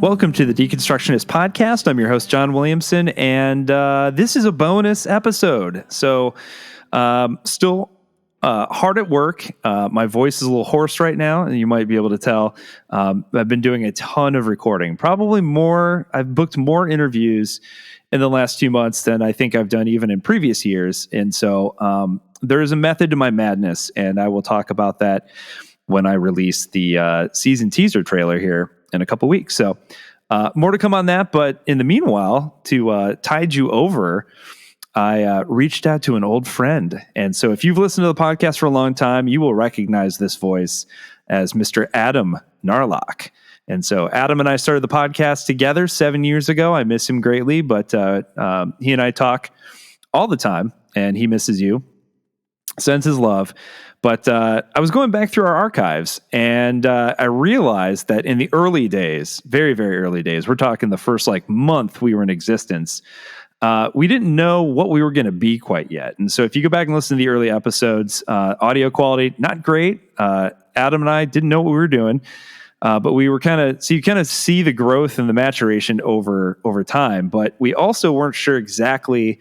Welcome to the Deconstructionist podcast. I'm your host, John Williamson, and this is a bonus episode. So, still hard at work. My voice is a little hoarse right now, and you might be able to tell. I've been doing a ton of recording, probably more. I've booked more interviews in the last 2 months than I think I've done even in previous years. And so there is a method to my madness, and I will talk about that when I release the season teaser trailer here in a couple weeks. So more to come on that. But in the meanwhile, to tide you over, I reached out to an old friend. And so if you've listened to the podcast for a long time, you will recognize this voice as Mr. Adam Narlock. And so Adam and I started the podcast together 7 years ago. I miss him greatly, but he and I talk all the time, and he misses you, sends his love. But I was going back through our archives, and I realized that in the early days, very, very early days, we're talking the first month we were in existence, we didn't know what we were going to be quite yet. And so if you go back and listen to the early episodes, audio quality, not great. Adam and I didn't know what we were doing. But we were you kind of see the growth and the maturation over time. But we also weren't sure exactly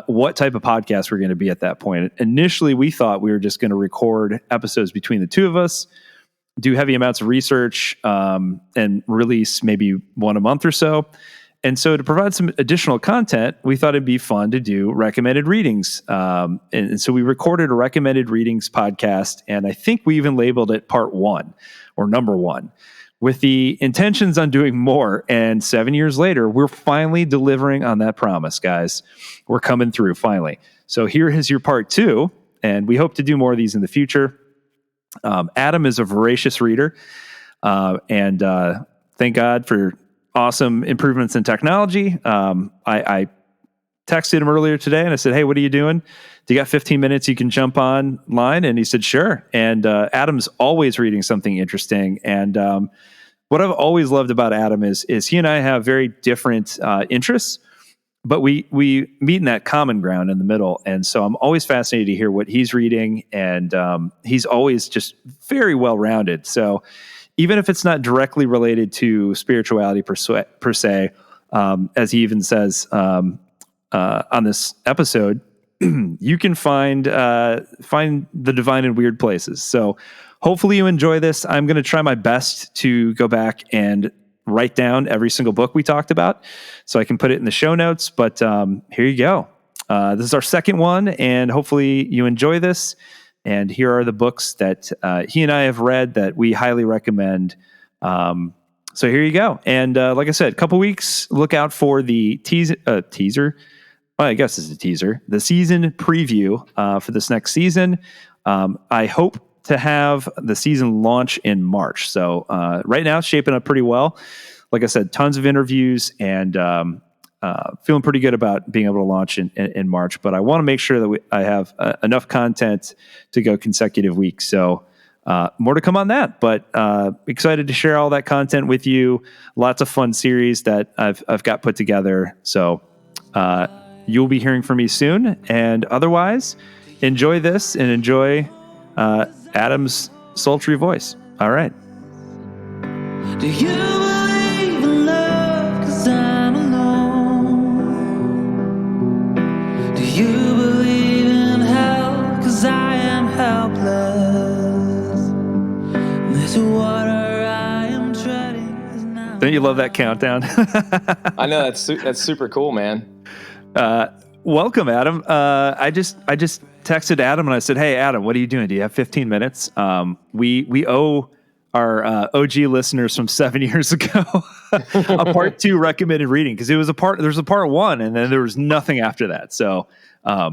what type of podcast we're going to be at that point. Initially, we thought we were just going to record episodes between the two of us, do heavy amounts of research, and release maybe one a month or so. And so to provide some additional content, we thought it'd be fun to do recommended readings. And so we recorded a recommended readings podcast, and I think we even labeled it part 1 or number 1 with the intentions on doing more. And 7 years later, we're finally delivering on that promise, guys. We're coming through finally. So here is your part 2, and we hope to do more of these in the future. Adam is a voracious reader, and thank God for awesome improvements in technology. I texted him earlier today and I said, "Hey, what are you doing? Do you got 15 minutes you can jump online?" And he said, "Sure." And Adam's always reading something interesting. And what I've always loved about Adam is he and I have very different interests, but we meet in that common ground in the middle. And so I'm always fascinated to hear what he's reading. And he's always just very well-rounded. So even if it's not directly related to spirituality per se, as he even says on this episode, you can find the divine in weird places. So hopefully you enjoy this. I'm going to try my best to go back and write down every single book we talked about so I can put it in the show notes. But here you go. This is our second one, and hopefully you enjoy this. And here are the books that he and I have read that we highly recommend. So here you go. And like I said, a couple weeks, look out for the teaser. Well, I guess it's a teaser. The season preview for this next season. I hope to have the season launch in March. So right now it's shaping up pretty well. Like I said, tons of interviews, and feeling pretty good about being able to launch in March, but I want to make sure that I have enough content to go consecutive weeks. So more to come on that, but excited to share all that content with you. Lots of fun series that I've got put together. So you'll be hearing from me soon. And otherwise, enjoy this and enjoy Adam's sultry voice. All right. Do you believe in love? 'Cause I'm alone. Do you believe in hell? 'Cause I am helpless. This water I am treading is now. Don't you love that countdown? I know, that's super cool, man. Welcome, Adam. I just texted Adam and I said, "Hey, Adam, what are you doing? Do you have 15 minutes?" We owe our OG listeners from 7 years ago a part 2 recommended reading, because there's a part 1 and then there was nothing after that. So I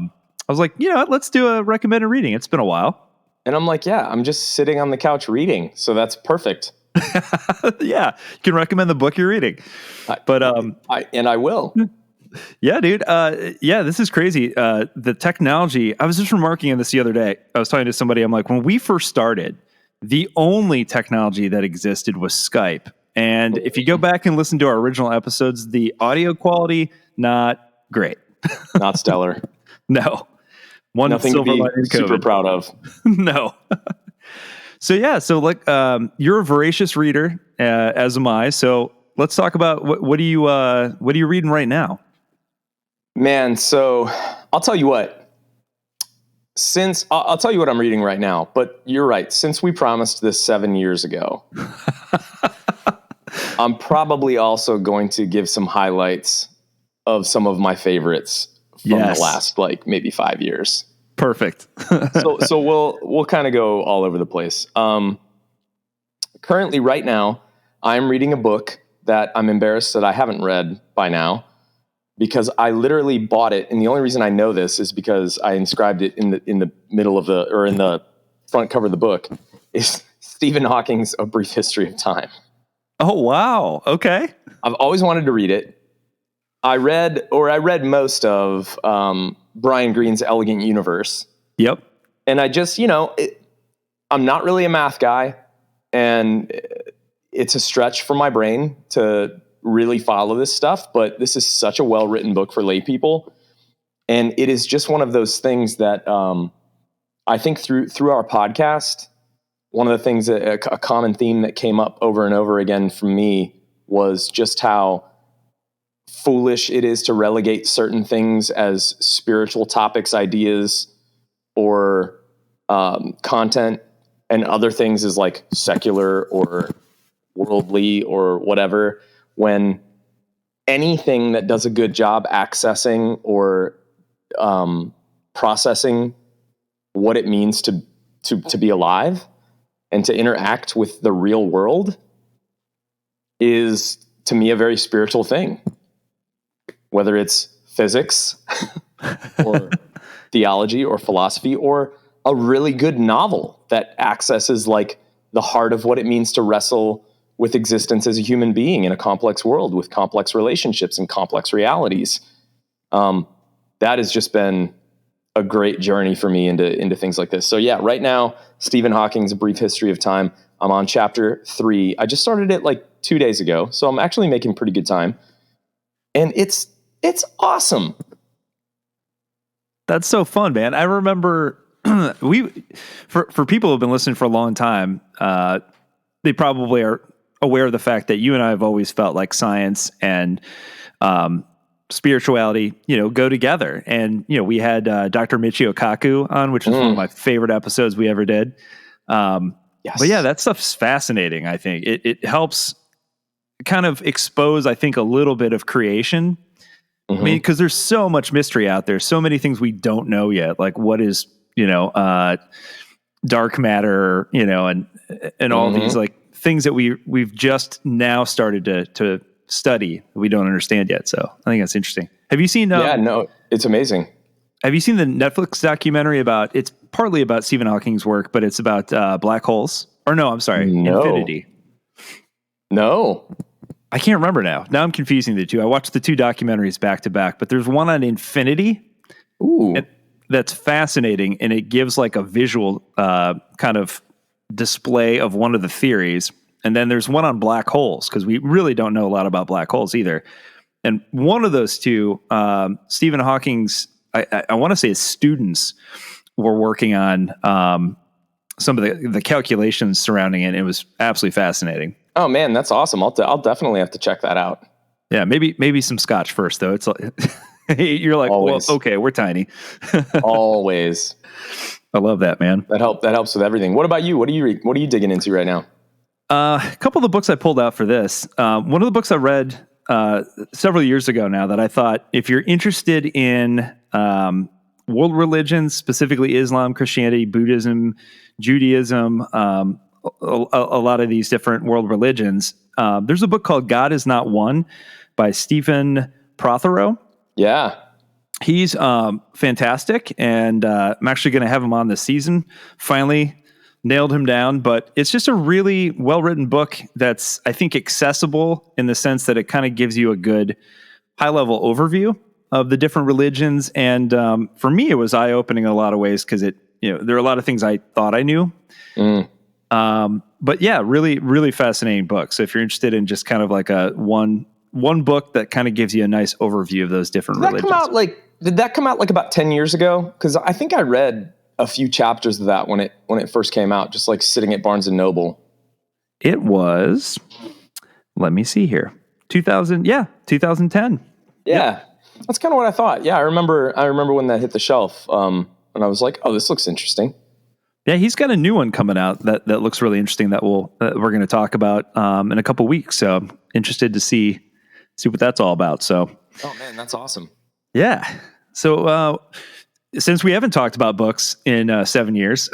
was like, let's do a recommended reading. It's been a while. And I'm like, yeah, I'm just sitting on the couch reading, so that's perfect. Yeah, you can recommend the book you're reading. But I will. Yeah, dude. This is crazy. The technology, I was just remarking on this the other day. I was talking to somebody, I'm like, when we first started, the only technology that existed was Skype. And if you go back and listen to our original episodes, the audio quality, not great. Not stellar. No. Nothing to be super proud of. No. So you're a voracious reader, as am I. So let's talk about what are you reading right now? Man, so I'll tell you what. I'll tell you what I'm reading right now, but you're right. Since we promised this 7 years ago, I'm probably also going to give some highlights of some of my favorites from the last maybe 5 years. Perfect. so we'll kind of go all over the place. Currently, right now, I'm reading a book that I'm embarrassed that I haven't read by now, because I literally bought it, and the only reason I know this is because I inscribed it in the middle of in the front cover of the book, is Stephen Hawking's A Brief History of Time. Oh wow! Okay, I've always wanted to read it. I read most of Brian Greene's Elegant Universe. Yep. And I just, I'm not really a math guy, and it's a stretch for my brain to really follow this stuff, but this is such a well-written book for lay people. And it is just one of those things that I think through our podcast, one of the things that a common theme that came up over and over again for me was just how foolish it is to relegate certain things as spiritual topics, ideas, or content, and other things as like secular or worldly or whatever, when anything that does a good job accessing or processing what it means to be alive and to interact with the real world is, to me, a very spiritual thing. Whether it's physics or theology or philosophy, or a really good novel that accesses like the heart of what it means to wrestle with existence as a human being in a complex world with complex relationships and complex realities. That has just been a great journey for me into things like this. So yeah, right now, Stephen Hawking's A Brief History of Time. I'm on chapter 3. I just started it like 2 days ago, so I'm actually making pretty good time. And it's awesome. That's so fun, man. I remember for people who've been listening for a long time, they probably are aware of the fact that you and I have always felt like science and spirituality, go together. And, we had Dr. Mckeown on, which is one of my favorite episodes we ever did. Yes. But yeah, that stuff's fascinating. I think it helps kind of expose, I think, a little bit of creation. I mean, because there's so much mystery out there, so many things we don't know yet. Like what is, dark matter, and all these like things that we've just now started to study that we don't understand yet. So I think that's interesting. Have you seen? No, it's amazing. Have you seen the Netflix documentary about? It's partly about Stephen Hawking's work, but it's about black holes. Or no, I'm sorry, infinity. No. I can't remember now. Now I'm confusing the two. I watched the two documentaries back to back, but there's one on infinity. Ooh. That's fascinating, and it gives like a visual kind of display of one of the theories. And then there's one on black holes, because we really don't know a lot about black holes either. And one of those two, Stephen Hawking's, I want to say his students were working on some of the calculations surrounding it. It was absolutely fascinating. Oh man, that's awesome. I'll definitely have to check that out. Yeah, maybe some scotch first though. It's like you're like, always. Well, okay, we're tiny. Always. I love that, man. That helps with everything. What about you? What are you digging into right now? A couple of the books I pulled out for this. One of the books I read several years ago now that I thought, if you're interested in world religions, specifically Islam, Christianity, Buddhism, Judaism, a lot of these different world religions, there's a book called God Is Not One by Stephen Prothero. Yeah. He's fantastic, and I'm actually going to have him on this season. Finally nailed him down, but it's just a really well-written book that's, I think, accessible in the sense that it kind of gives you a good high-level overview of the different religions. And for me, it was eye-opening in a lot of ways, because there are a lot of things I thought I knew. But yeah, really, really fascinating book. So if you're interested in just kind of like a one book that kind of gives you a nice overview of those different religions. Did that come out like about 10 years ago? Because I think I read a few chapters of that when it first came out, just like sitting at Barnes and Noble. It was, let me see here. 2010. Yeah. That's kind of what I thought. Yeah, I remember when that hit the shelf, and I was like, "Oh, this looks interesting." Yeah, he's got a new one coming out that looks really interesting that we're going to talk about in a couple weeks. So I'm interested to see what that's all about. So, oh man, that's awesome. Yeah. So since we haven't talked about books in 7 years,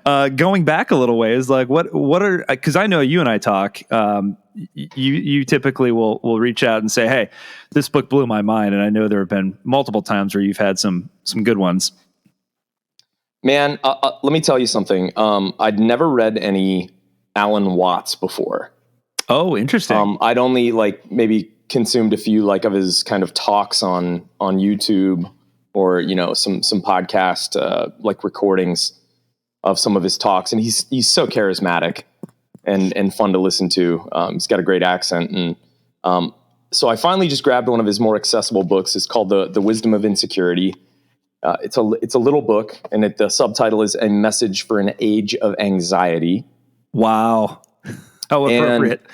going back a little ways, like what are, because I know you and I talk. You typically will reach out and say, "Hey, this book blew my mind," and I know there have been multiple times where you've had some good ones. Man, let me tell you something. I'd never read any Alan Watts before. Oh, interesting. I'd only maybe consumed a few of his kind of talks on YouTube, or some podcast recordings of some of his talks, and he's so charismatic and fun to listen to. He's got a great accent, and so I finally just grabbed one of his more accessible books. It's called The Wisdom of Insecurity. It's a little book, and the subtitle is A Message for an Age of Anxiety. Wow. How appropriate.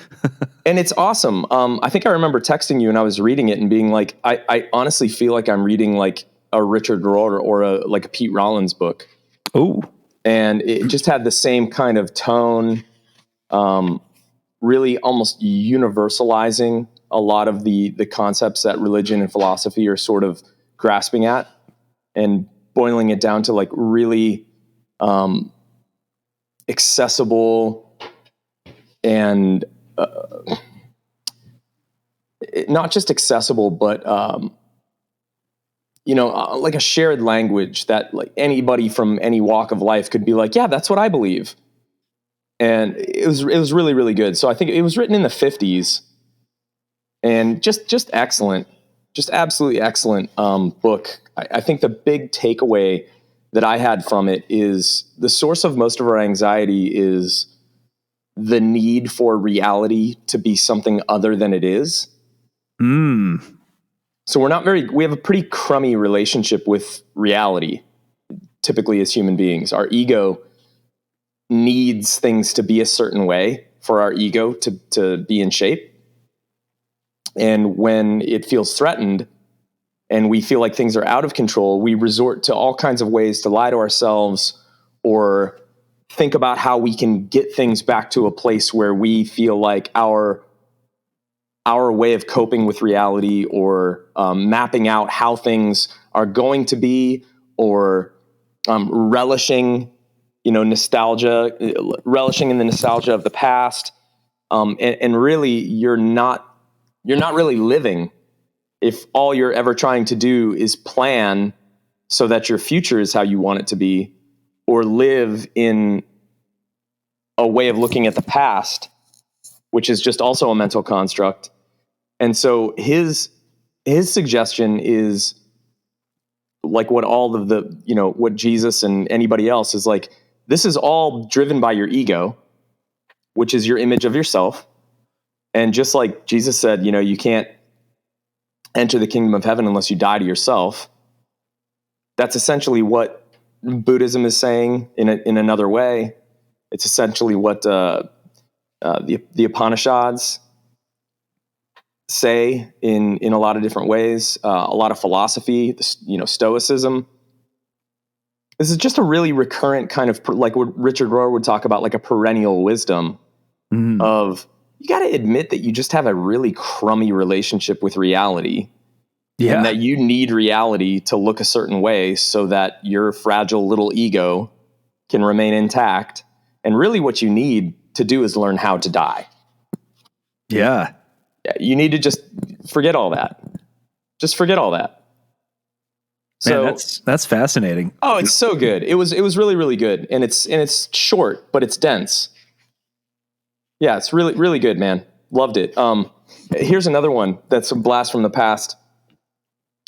And it's awesome. I think I remember texting you and I was reading it and being like, I honestly feel like I'm reading like a Richard Rohr or a Pete Rollins book. Oh. And it just had the same kind of tone, really almost universalizing a lot of the concepts that religion and philosophy are sort of grasping at, and boiling it down to really accessible and not just accessible, but like a shared language that anybody from any walk of life could be like, yeah, that's what I believe. And it was really, really good. So I think it was written in the 50s, and just excellent, just absolutely excellent book. I think the big takeaway that I had from it is the source of most of our anxiety is the need for reality to be something other than it is. So we have a pretty crummy relationship with reality, typically as human beings. Our ego needs things to be a certain way for our ego to be in shape. And when it feels threatened and we feel like things are out of control, we resort to all kinds of ways to lie to ourselves or think about how we can get things back to a place where we feel like our way of coping with reality, or mapping out how things are going to be, or relishing, nostalgia, relishing in the nostalgia of the past. And really, you're not really living if all you're ever trying to do is plan so that your future is how you want it to be, or live in a way of looking at the past, which is just also a mental construct. And so his suggestion is like what all of the, what Jesus and anybody else is like, this is all driven by your ego, which is your image of yourself. And just like Jesus said, you can't enter the kingdom of heaven unless you die to yourself. That's essentially what Buddhism is saying in another way. It's essentially what the Upanishads say in a lot of different ways. A lot of philosophy, Stoicism. This is just a really recurrent kind of, like what Richard Rohr would talk about, like a perennial wisdom of, you got to admit that you just have a really crummy relationship with reality. Yeah. And that you need reality to look a certain way so that your fragile little ego can remain intact. And really what you need to do is learn how to die. Yeah. You need to just forget all that. Just forget all that. So man, that's fascinating. Oh, it's so good. It was really, really good. And it's short, but it's dense. Yeah, it's really, really good, man. Loved it. Here's another one that's a blast from the past.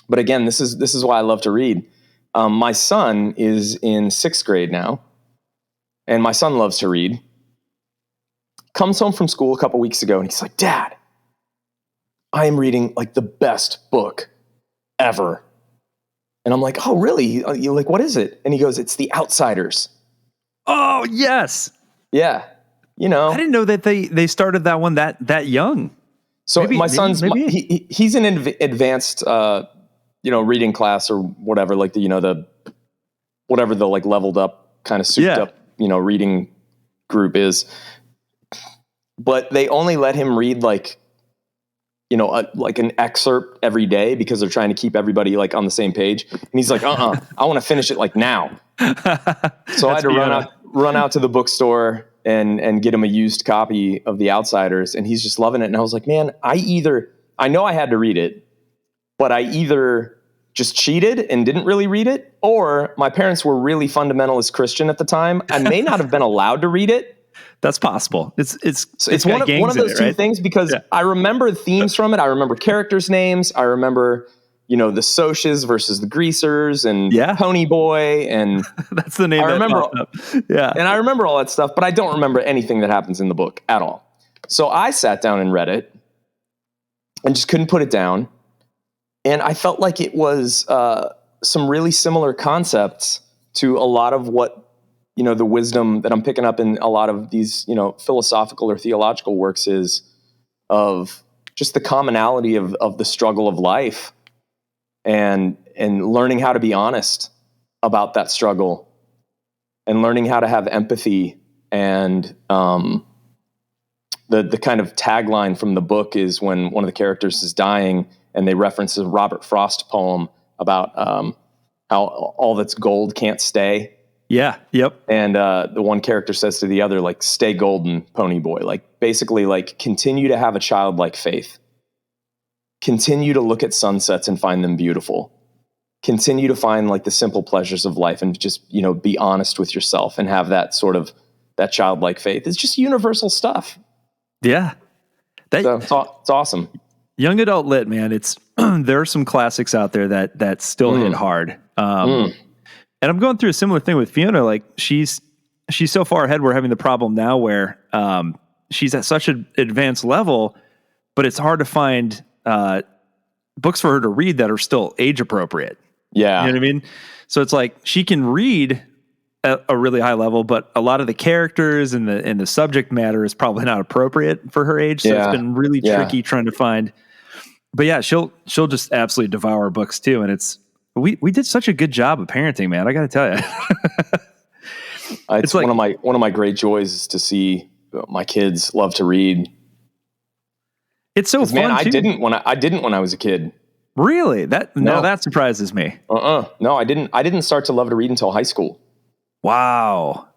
But again, this is why I love to read. My son is in 6th grade now, and my son loves to read. Comes home from school a couple weeks ago, and he's like, "Dad, I am reading like the best book ever." And I'm like, "Oh, really? You're like, what is it?" And he goes, "It's The Outsiders." Oh, yes. Yeah. you know, I didn't know that they started that one that young. So my son's he's in an advanced reading class or whatever, like the whatever the like leveled up kind of souped up reading group is. But they only let him read like an excerpt every day because they're trying to keep everybody like on the same page. And he's like, I want to finish it like now. So I had to run out to the bookstore and get him a used copy of The Outsiders, and he's just loving it. And I was like, man, I know I had to read it, but I either just cheated and didn't really read it, or my parents were really fundamentalist Christian at the time. I may not have been allowed to read it. That's possible. It's one of those two things, because I remember themes from it. I remember characters' names. I remember, the Socs versus the Greasers and Pony Boy, and that's the name. I remember, and I remember all that stuff, but I don't remember anything that happens in the book at all. So I sat down and read it, and just couldn't put it down. And I felt like it was some really similar concepts to a lot of what, the wisdom that I'm picking up in a lot of these, philosophical or theological works is of just the commonality of the struggle of life and learning how to be honest about that struggle and learning how to have empathy. And the kind of tagline from the book is when one of the characters is dying and they reference a Robert Frost poem about how all that's gold can't stay. Yeah. Yep. And the one character says to the other, like, stay golden, Pony Boy. Like, basically, like, continue to have a childlike faith. Continue to look at sunsets and find them beautiful. Continue to find, like, the simple pleasures of life and just, be honest with yourself and have that sort of, that childlike faith. It's just universal stuff. Yeah. So it's awesome. Young adult lit, man. It's, there are some classics out there that still hit hard. And I'm going through a similar thing with Fiona. Like she's so far ahead. We're having the problem now where she's at such an advanced level, but it's hard to find books for her to read that are still age appropriate. Yeah. You know what I mean? So it's like she can read at a really high level, but a lot of the characters and the subject matter is probably not appropriate for her age. So it's been really tricky trying to find. But yeah, she'll just absolutely devour books too. And we did such a good job of parenting, man. I got to tell you, it's like one of my great joys is to see my kids love to read. It's so fun. Man, I didn't when I was a kid. Really? That surprises me. No, I didn't start to love to read until high school. Wow.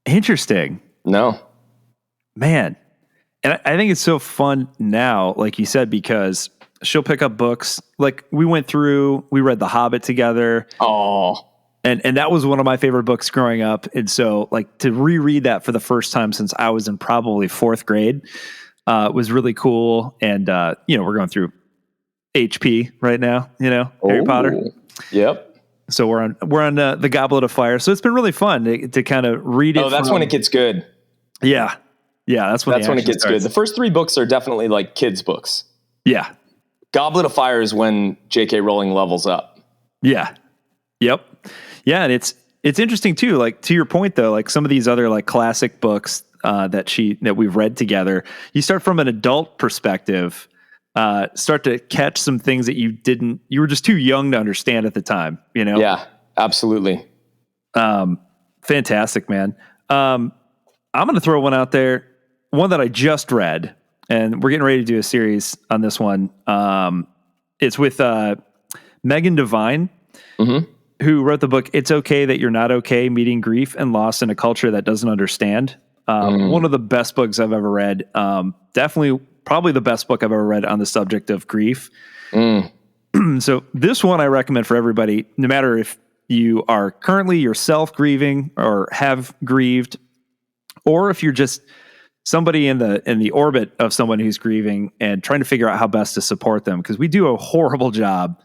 Interesting. No, man. And I think it's so fun now, like you said, because she'll pick up books. Like we read The Hobbit together. Oh, and that was one of my favorite books growing up. And so like to reread that for the first time since I was in probably 4th grade, was really cool. And, we're going through HP right now, Harry Potter. Yep. So we're on the Goblet of Fire. So it's been really fun to kind of read it. Oh, that's when it gets good. Yeah. Yeah. That's when it gets good. The first 3 books are definitely like kids' books. Yeah. Goblet of Fire is when J.K. Rowling levels up. Yeah. Yep. Yeah. And it's interesting too. Like to your point though, like some of these other like classic books that we've read together, you start from an adult perspective, start to catch some things that you were just too young to understand at the time, Yeah, absolutely. Fantastic, man. I'm going to throw one out there, one that I just read. And we're getting ready to do a series on this one. It's with Megan Devine, who wrote the book, It's Okay That You're Not Okay, Meeting Grief and Loss in a Culture That Doesn't Understand. One of the best books I've ever read. Definitely, probably the best book I've ever read on the subject of grief. So this one I recommend for everybody, no matter if you are currently yourself grieving or have grieved, or if you're just somebody in the orbit of someone who's grieving and trying to figure out how best to support them. Because we do a horrible job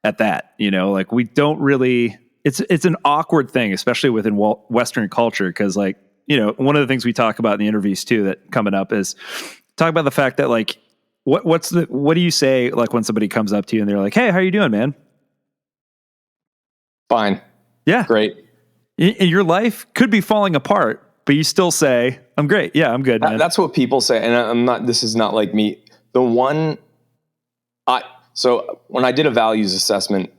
at that, like we don't really, it's an awkward thing, especially within Western culture. Cause like, one of the things we talk about in the interviews too, that coming up is talk about the fact that like, what do you say? Like when somebody comes up to you and they're like, hey, how you doing, man? Fine. Yeah. Great. Your life could be falling apart but you still say, I'm great. Yeah, I'm good, man. That's what people say. And I'm not, this is not like me. So when I did a values assessment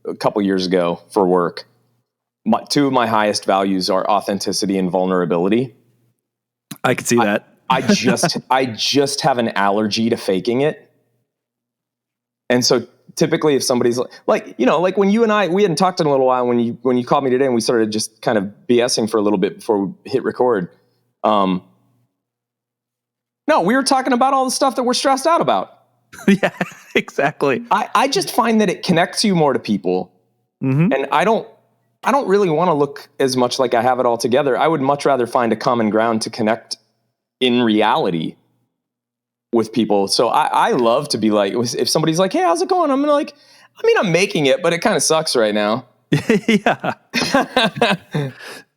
a couple years ago for work, two of my highest values are authenticity and vulnerability. I could see that. I just have an allergy to faking it. And so typically if somebody's like when you and I, we hadn't talked in a little while, when you called me today and we started just kind of BSing for a little bit before we hit record. No, we were talking about all the stuff that we're stressed out about. Yeah, exactly. I just find that it connects you more to people. Mm-hmm. And I don't really want to look as much like I have it all together. I would much rather find a common ground to connect in reality with people. So I love to be like, if somebody's like, hey, how's it going? I'm like, I'm making it, but it kind of sucks right now. Yeah.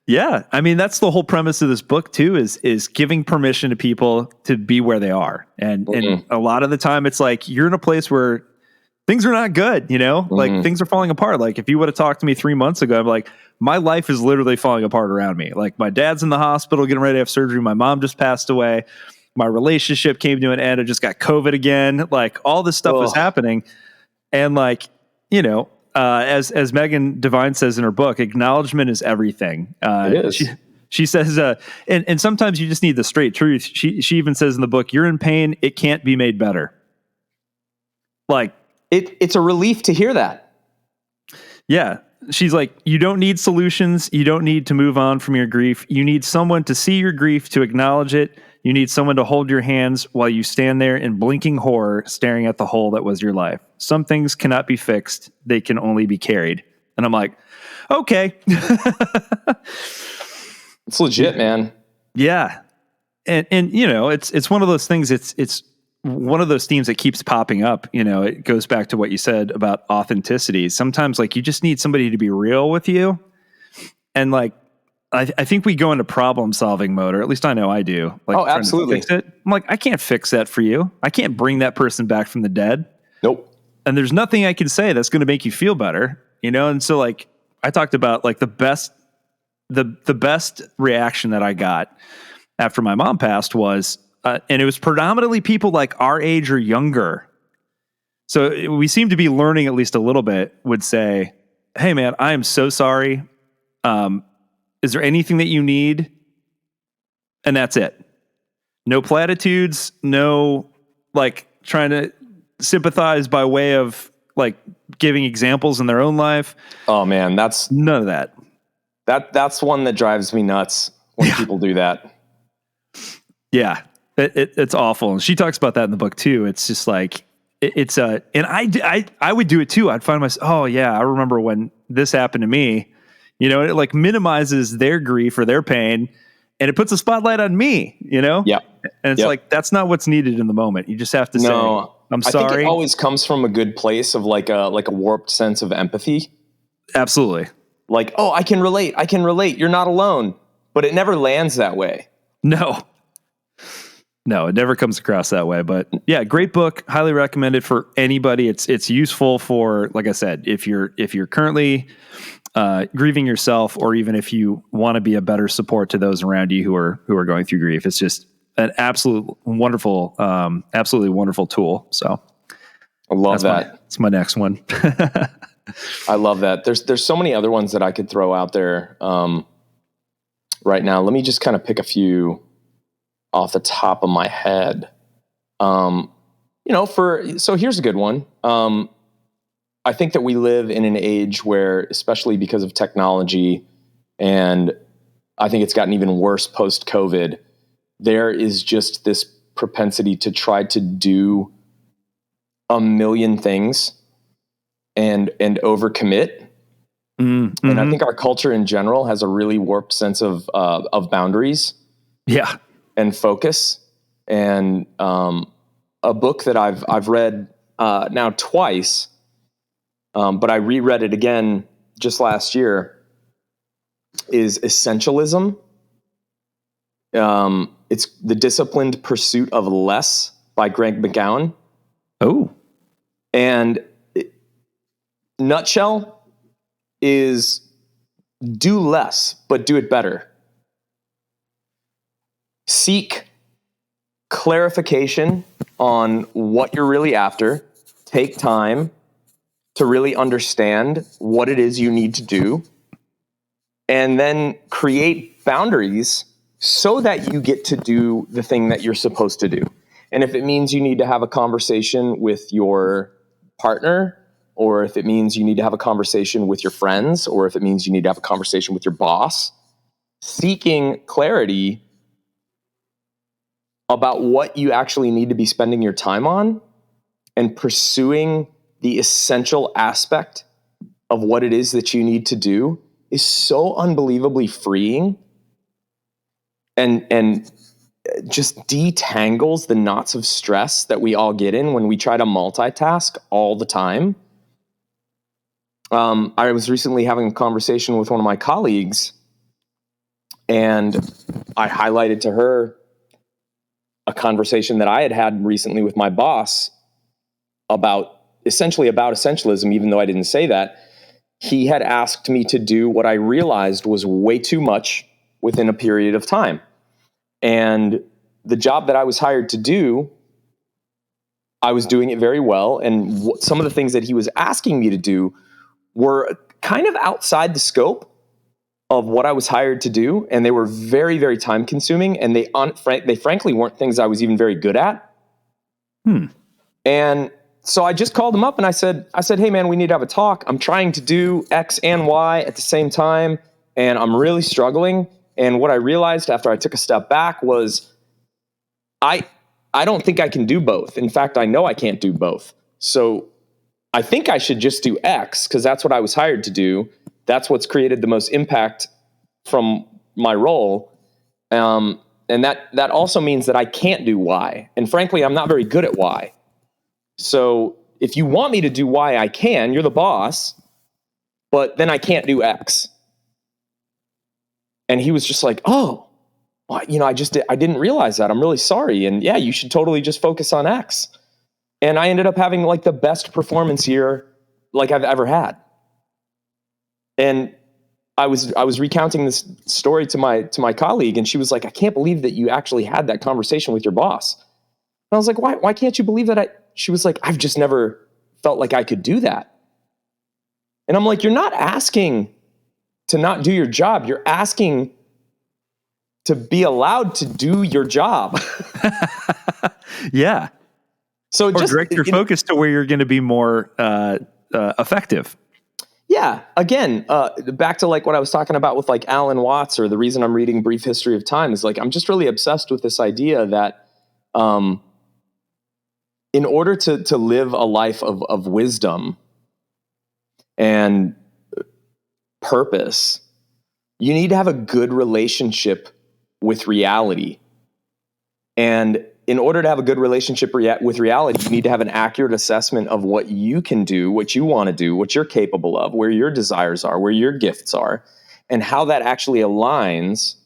Yeah. I mean, that's the whole premise of this book too, is giving permission to people to be where they are. And a lot of the time it's like, you're in a place where things are not good, like things are falling apart. Like if you would have talked to me 3 months ago, I'm like, my life is literally falling apart around me. Like my dad's in the hospital getting ready to have surgery. My mom just passed away. My relationship came to an end. I just got COVID again. Like all this stuff was happening. And like, as Megan Devine says in her book, acknowledgement is everything. It is. She says, and sometimes you just need the straight truth. She even says in the book, you're in pain. It can't be made better. Like it's a relief to hear that. Yeah. She's like, you don't need solutions. You don't need to move on from your grief. You need someone to see your grief, to acknowledge it. You need someone to hold your hands while you stand there in blinking horror, staring at the hole that was your life. Some things cannot be fixed. They can only be carried. And I'm like, okay. It's legit, man. Yeah. And it's one of those things. It's one of those themes that keeps popping up. It goes back to what you said about authenticity. Sometimes like you just need somebody to be real with you. And like, I think we go into problem solving mode, or at least I know I do. Like, absolutely. Fix it. I'm like, I can't fix that for you. I can't bring that person back from the dead. Nope. And there's nothing I can say that's going to make you feel better, And so like, I talked about like the best reaction that I got after my mom passed was, and it was predominantly people like our age or younger. So we seem to be learning at least a little bit, would say, hey man, I am so sorry. Is there anything that you need? And that's it. No platitudes, no like trying to sympathize by way of like giving examples in their own life. Oh man, that's none of that. That's one that drives me nuts when people do that. Yeah, it's awful. And she talks about that in the book too. It's just like, and I would do it too. I'd find myself, oh yeah, I remember when this happened to me. It like minimizes their grief or their pain, and it puts a spotlight on me, Yeah. And it's like, that's not what's needed in the moment. You just have to say, I'm sorry. I think it always comes from a good place of like a warped sense of empathy. Absolutely. Like, oh, I can relate. You're not alone. But it never lands that way. No, it never comes across that way. But yeah, great book. Highly recommend it for anybody. It's useful for, like I said, if you're currently grieving yourself, or even if you want to be a better support to those around you who are going through grief. It's just an absolutely wonderful tool. So I love that. It's my next one. I love that. There's so many other ones that I could throw out there right now. Let me just kind of pick a few off the top of my head. So here's a good one. I think that we live in an age where, especially because of technology, and I think it's gotten even worse post-COVID, there is just this propensity to try to do a million things and overcommit. Mm-hmm. And I think our culture in general has a really warped sense of boundaries. Yeah. And focus. And a book that I've read now twice, but I reread it again just last year, is Essentialism. It's The Disciplined Pursuit of Less by Mckeown. Oh. And nutshell is, do less, but do it better. seek clarification on what you're really after. Take time to really understand what it is you need to do, and then create boundaries so that you get to do the thing that you're supposed to do. And if it means you need to have a conversation with your partner, or if it means you need to have a conversation with your friends, or if it means you need to have a conversation with your boss, seeking clarity about what you actually need to be spending your time on and pursuing the essential aspect of what it is that you need to do is so unbelievably freeing, and just detangles the knots of stress that we all get in when we try to multitask all the time. I was recently having a conversation with one of my colleagues, and I highlighted to her a conversation that I had recently with my boss about essentialism, even though I didn't say that. He had asked me to do what I realized was way too much within a period of time. And the job that I was hired to do, I was doing it very well. And some of the things that he was asking me to do were kind of outside the scope of what I was hired to do. And they were very, very time consuming. And they frankly weren't things I was even very good at. And so I just called him up and I said, hey man, we need to have a talk. I'm trying to do X and Y at the same time, and I'm really struggling. And what I realized after I took a step back was I don't think I can do both. In fact, I know I can't do both. So I think I should just do X because that's what I was hired to do. That's what's created the most impact from my role. And that also means that I can't do Y. And frankly, I'm not very good at Y. So if you want me to do Y, I can. You're the boss. But then I can't do X. And he was just like, oh, well, I didn't realize that. I'm really sorry. And yeah, you should totally just focus on X. And I ended up having like the best performance year like I've ever had. And I was recounting this story to my colleague, and she was like, I can't believe that you actually had that conversation with your boss. And I was like, why can't you believe that? She was like, I've just never felt like I could do that. And I'm like, you're not asking to not do your job. You're asking to be allowed to do your job. Yeah. So just direct your focus to where you're going to be more effective. Yeah. Again, back to like what I was talking about with like Alan Watts, or the reason I'm reading Brief History of Time is like, I'm just really obsessed with this idea that, in order to live a life of wisdom and purpose, you need to have a good relationship with reality. And in order to have a good relationship with reality, you need to have an accurate assessment of what you can do, what you want to do, what you're capable of, where your desires are, where your gifts are, and how that actually aligns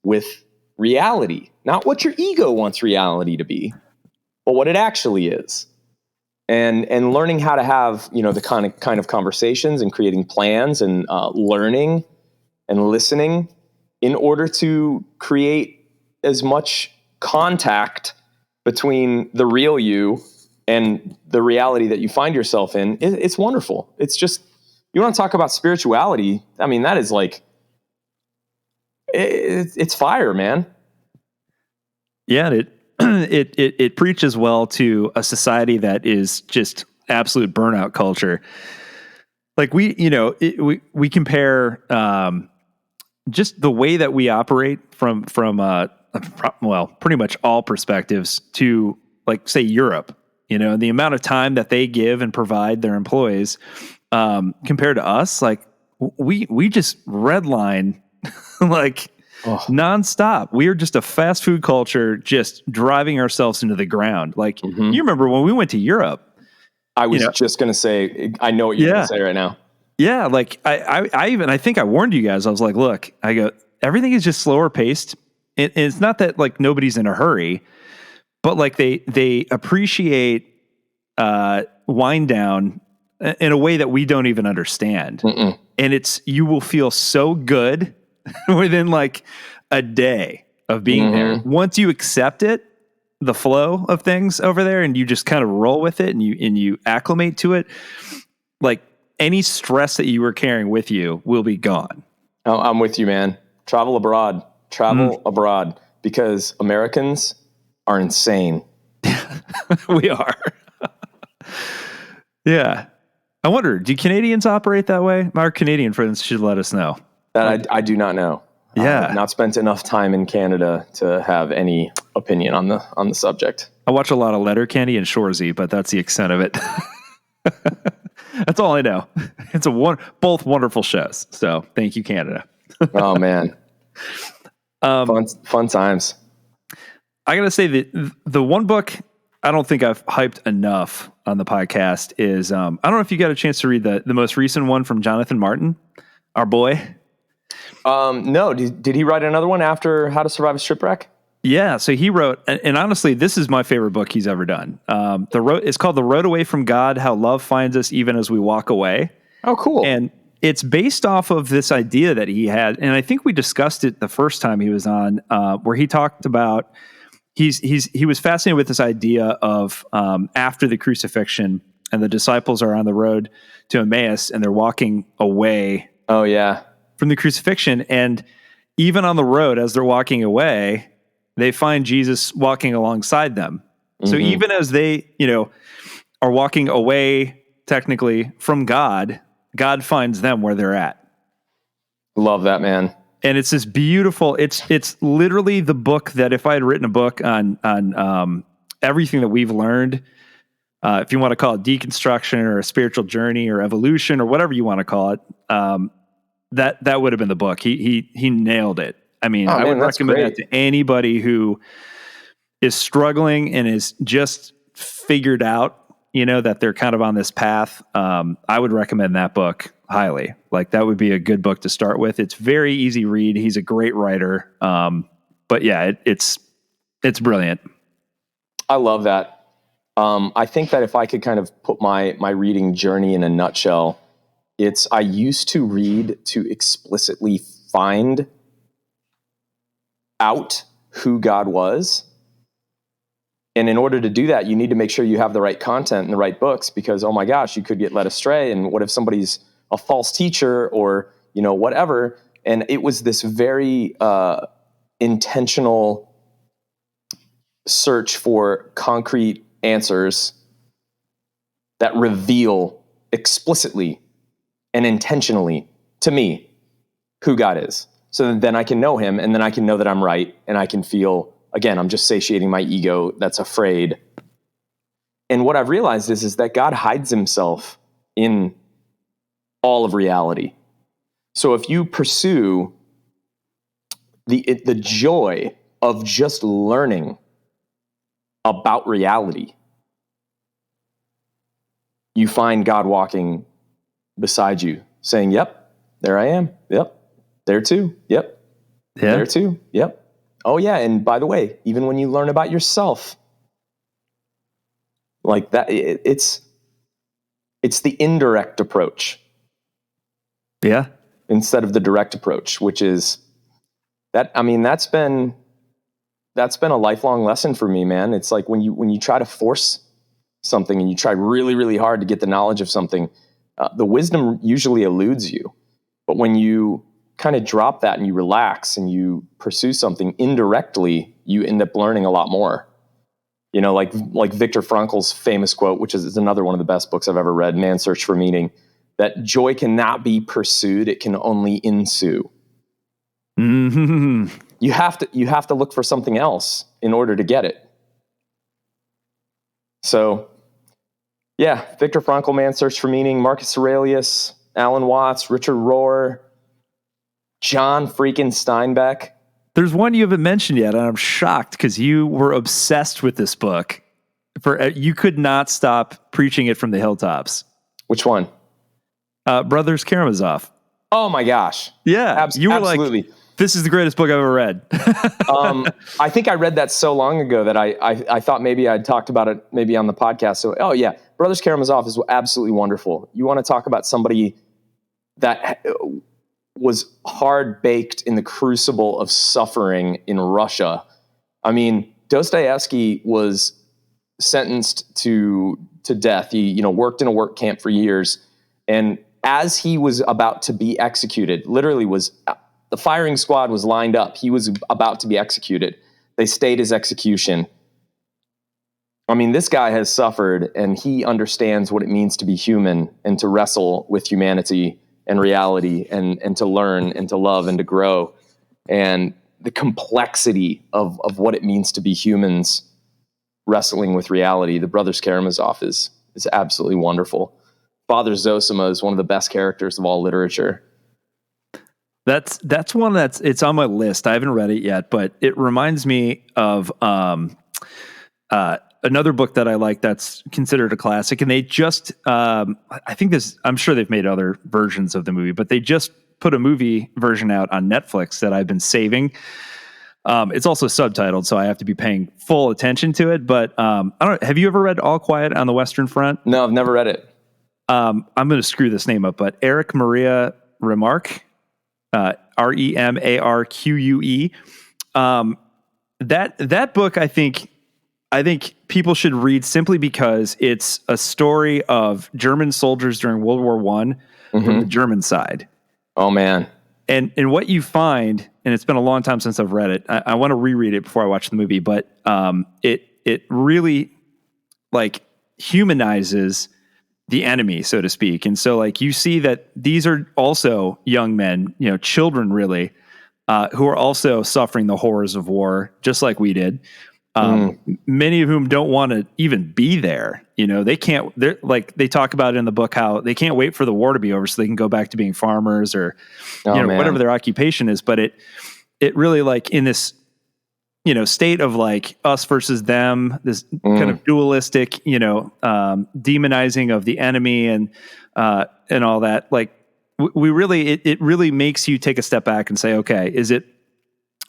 with reality. Not what your ego wants reality to be, but what it actually is. And learning how to have, the kind of conversations and creating plans and learning and listening in order to create as much contact between the real you and the reality that you find yourself in. It's wonderful. It's just, you want to talk about spirituality. I mean, that is like, it's fire, man. Yeah. It preaches well to a society that is just absolute burnout culture. Like we compare just the way that we operate from pretty much all perspectives to, like, say, Europe, the amount of time that they give and provide their employees, compared to us. Like we just redline like nonstop. We are just a fast food culture, just driving ourselves into the ground. Like, you remember when we went to Europe? I was just going to say, I know what you're going to say right now. Yeah. Like I think I warned you guys. I was like, look, everything is just slower paced. It's not that like nobody's in a hurry, but like they appreciate wind down in a way that we don't even understand. And you will feel so good within like a day. of being there. Once you accept it, the flow of things over there, and you just kind of roll with it, and you acclimate to it, like any stress that you were carrying with you will be gone. Oh, I'm with you, man. Travel abroad, because Americans are insane. We are. Yeah. I wonder, do Canadians operate that way? Our Canadian friends should let us know. That I do not know. Yeah. I've not spent enough time in Canada to have any opinion on the subject. I watch a lot of Letterkenny and Shoresy, but that's the extent of it. That's all I know. It's both wonderful shows. So thank you, Canada. Oh man. Fun times. I gotta say that the one book I don't think I've hyped enough on the podcast is, I don't know if you got a chance to read the most recent one from Jonathan Martin, our boy. No, did he write another one after How to Survive a Shipwreck? Yeah, so he wrote, and honestly, this is my favorite book he's ever done. It's called The Road Away from God, How Love Finds Us Even as We Walk Away. Oh, cool. And it's based off of this idea that he had, and I think we discussed it the first time he was on, where he talked about, he was fascinated with this idea of after the crucifixion, and the disciples are on the road to Emmaus, and they're walking away. Oh, yeah. From the crucifixion, and even on the road as they're walking away, they find Jesus walking alongside them. Mm-hmm. So even as they, are walking away technically from God, God finds them where they're at. Love that, man. And it's this beautiful, it's literally the book that if I had written a book on everything that we've learned, if you want to call it deconstruction or a spiritual journey or evolution or whatever you want to call it, that would have been the book. He nailed it. I mean, I would recommend that to anybody who is struggling and is just figured out, that they're kind of on this path. I would recommend that book highly. Like that would be a good book to start with. It's very easy read. He's a great writer. But yeah, it's brilliant. I love that. I think that if I could kind of put my reading journey in a nutshell, I used to read to explicitly find out who God was. And in order to do that, you need to make sure you have the right content and the right books, because, oh my gosh, you could get led astray. And what if somebody's a false teacher or, whatever? And it was this very intentional search for concrete answers that reveal explicitly and intentionally to me who God is. So then I can know him, and then I can know that I'm right, and I can feel, again, I'm just satiating my ego that's afraid. And what I've realized is that God hides himself in all of reality. So if you pursue the joy of just learning about reality, you find God walking beside you, saying, yep, there I am. Yep, there too. Yep, yeah. There too. Yep. Oh yeah, and by the way, even when you learn about yourself, like that, it's the indirect approach. Yeah. Instead of the direct approach, which is that, I mean, that's been a lifelong lesson for me, man. It's like when you try to force something and you try really, really hard to get the knowledge of something, the wisdom usually eludes you. But when you kind of drop that and you relax and you pursue something indirectly, you end up learning a lot more. Like Viktor Frankl's famous quote, which is another one of the best books I've ever read, Man's Search for Meaning, that joy cannot be pursued, it can only ensue. Mm-hmm. You have to look for something else in order to get it. So, yeah, Viktor Frankl, Man's Search for Meaning, Marcus Aurelius, Alan Watts, Richard Rohr, John freaking Steinbeck. There's one you haven't mentioned yet, and I'm shocked because you were obsessed with this book. You could not stop preaching it from the hilltops. Which one? Brothers Karamazov. Oh my gosh. Yeah. You were absolutely. Like, this is the greatest book I've ever read. I think I read that so long ago that I thought maybe I'd talked about it maybe on the podcast. So, oh yeah, Brothers Karamazov is absolutely wonderful. You want to talk about somebody that was hard baked in the crucible of suffering in Russia. I mean, Dostoyevsky was sentenced to death. He, worked in a work camp for years. And as he was about to be executed, literally the firing squad was lined up. He was about to be executed. They stayed his execution. I mean, this guy has suffered, and he understands what it means to be human and to wrestle with humanity and reality and to learn and to love and to grow. And the complexity of what it means to be humans wrestling with reality. The Brothers Karamazov is absolutely wonderful. Father Zosima is one of the best characters of all literature. That's one it's on my list. I haven't read it yet, but it reminds me of another book that I like that's considered a classic. And they just, I'm sure they've made other versions of the movie, but they just put a movie version out on Netflix that I've been saving. It's also subtitled, so I have to be paying full attention to it. But have you ever read All Quiet on the Western Front? No, I've never read it. I'm going to screw this name up, but Erich Maria Remarque, Remarque. That book, I think people should read simply because it's a story of German soldiers during World War I from the German side. Oh man. And what you find, and it's been a long time since I've read it. I want to reread it before I watch the movie, but it really humanizes the enemy, so to speak. And so you see that these are also young men, children really, who are also suffering the horrors of war, just like we did. Many of whom don't want to even be there. They can't, they talk about it in the book, how they can't wait for the war to be over so they can go back to being farmers or, whatever their occupation is. But it really in this, state of us versus them, this kind of dualistic, demonizing of the enemy and all that. We really, it really makes you take a step back and say, okay, is it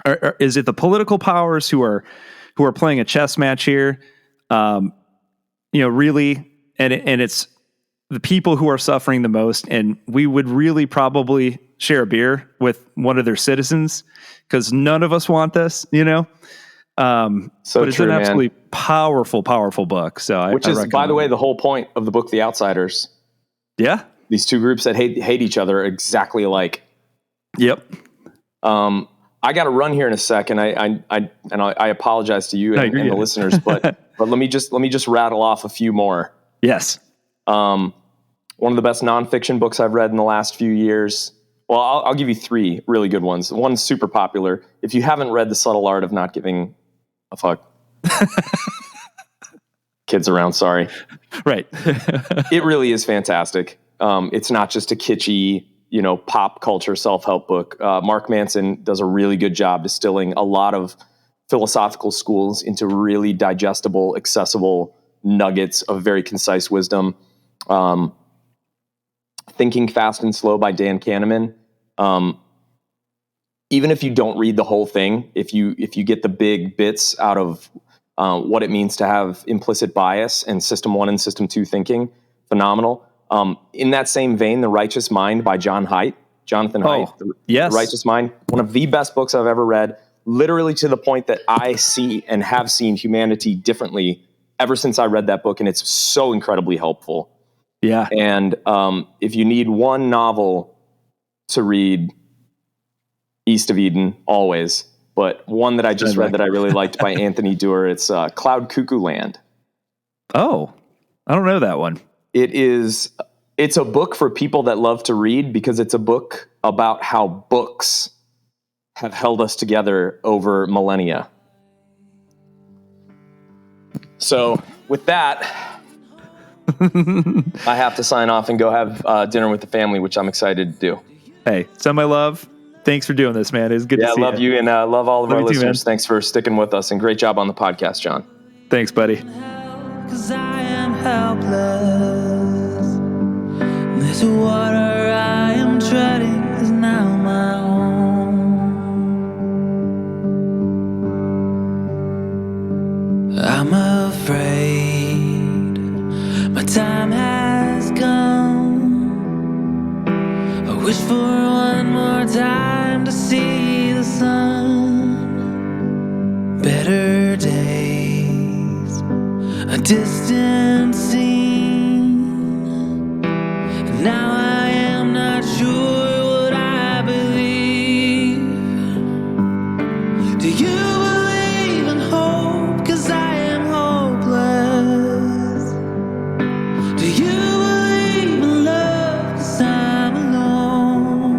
the political powers who are playing a chess match here, really, and it's the people who are suffering the most, and we would really probably share a beer with one of their citizens because none of us want this, So but it's true, an absolutely man. powerful book. So which is, by the way, the whole point of the book, The Outsiders. Yeah, these two groups that hate each other are exactly alike. Yep. I got to run here in a second. I apologize to you and the listeners, but let me just rattle off a few more. Yes. One of the best nonfiction books I've read in the last few years. Well, I'll give you three really good ones. One's super popular. If you haven't read The Subtle Art of Not Giving a Fuck, kids around, sorry. Right. It really is fantastic. It's not just a kitschy, pop culture self-help book. Mark Manson does a really good job distilling a lot of philosophical schools into really digestible, accessible nuggets of very concise wisdom. Thinking Fast and Slow by Dan Kahneman. Even if you don't read the whole thing, if you get the big bits out of what it means to have implicit bias and System 1 and System 2 thinking, phenomenal. In that same vein, The Righteous Mind by Jonathan Haidt, yes. The Righteous Mind, one of the best books I've ever read, literally to the point that I see and have seen humanity differently ever since I read that book, and it's so incredibly helpful. Yeah. And if you need one novel to read, East of Eden, always, but one that I just read that I really liked by Anthony Doerr, it's Cloud Cuckoo Land. Oh, I don't know that one. It's a book for people that love to read because it's a book about how books have held us together over millennia. So with that, I have to sign off and go have dinner with the family, which I'm excited to do. Hey, send my love. Thanks for doing this, man. It's good to see you. I love you and love all of our listeners. Too, thanks for sticking with us, and great job on the podcast, John. Thanks, buddy. 'Cause I am helpless. This water I am treading is now my own. I'm afraid my time has come. I wish for one more distant scene. And now I am not sure what I believe. Do you believe in hope? 'Cause I am hopeless. Do you believe in love? 'Cause I'm alone.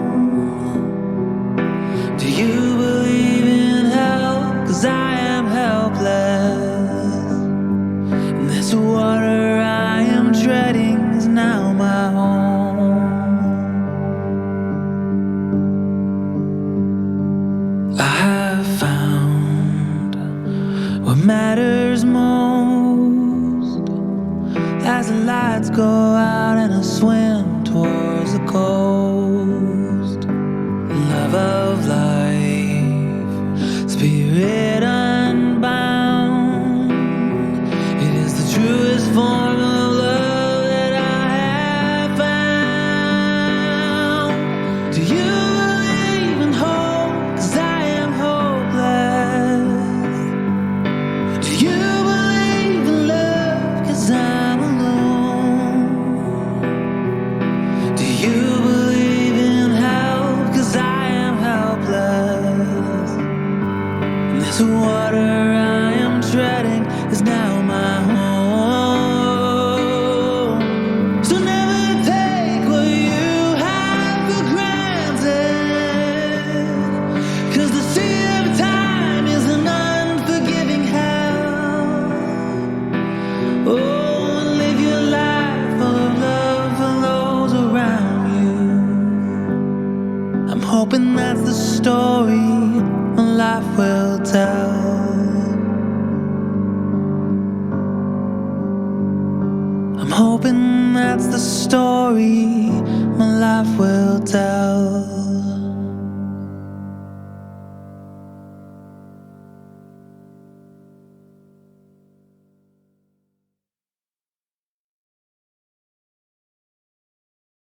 Do you believe in hell? 'Cause I am helpless. And this water I am treading is now my home. I have found what matters most as the lights go out and I swim towards the coast. Love of life, spirit unbound. It is the truest form of love that I have found. Do you believe in hope? 'Cause I am hopeless. Do you believe in love? 'Cause I'm alone. Do you believe in hell? 'Cause I am helpless. And this water I am treading is now my home. So never take what you have for granted, 'cause the sea of time is an unforgiving hell. Oh, and live your life full of love for those around you. I'm hoping that's the story my life will tell. I'm hoping that's the story my life will tell.